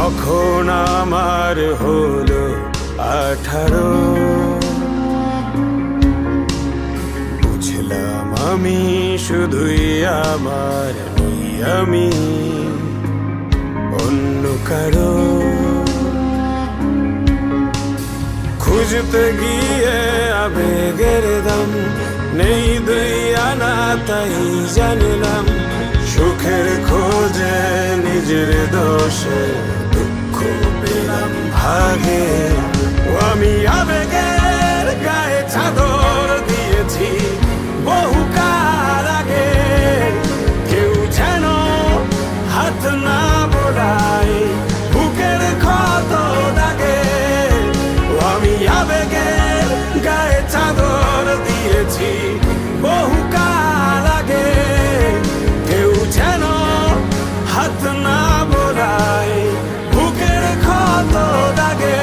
তখন আমার হলো 18, বুঝলাম আমি শুধুই আমার নই, আমি অন্য কারো। খুঁজতে গিয়ে আবেগের দাম নেই 2 আনা, তাই জানলাম সুখের খোঁজে নিজের দোষে দুঃখ পেলাম ভাগে। ও আমি আবেগের গায়ে চাদর দিয়েছি বহুকাল আগে, কেউ যেন হাত না বোলায় বুকের ক্ষত দাগে। ও আমি আবেগের গায়ে চাদর দিয়েছি বহুকাল আগে, কেউ যেন হাত না বোলায় বুকের ক্ষত দাগে।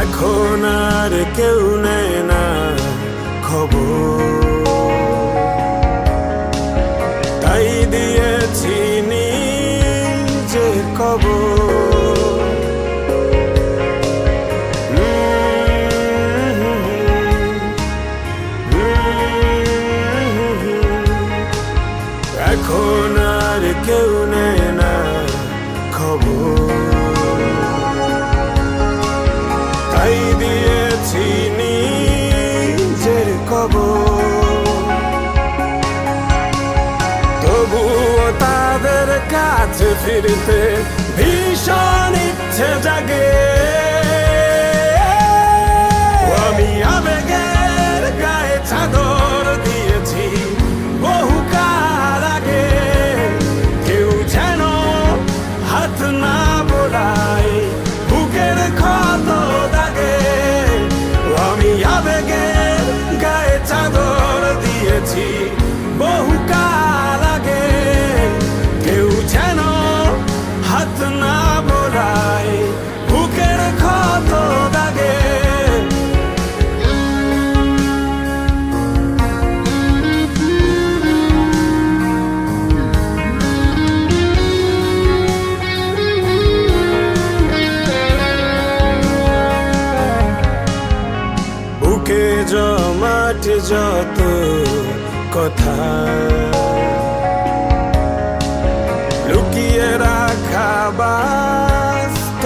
এখন আর কেউ নেয় না খবর, তাই দিয়েছি নিজে কবর। এখন আর কেউ নেয় না খবর, তাই দিয়েছি নিজের কবর। তবুও তাদের কাছে ফিরতে ভীষণ ইচ্ছে জাগে। আমি আবেগের গায়ে চাদর দিয়েছি বহুকাল আগে, কেউ যেন হাত না বোলায় বুকের ক্ষত দাগে। আমি আবেগের গায়ে চাদর দিয়েছি বহুকাল আগে, কেউ যেন হাত না বোলায় বুকের ক্ষত দাগে। বুকে জমাট যত কথা, লুকিয়ে রাখা বাস্তবতা,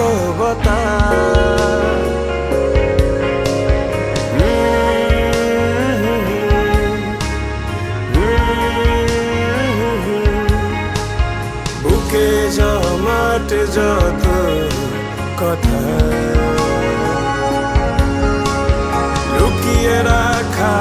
বুকে জমাট যত কথা, লুকিয়ে রাখা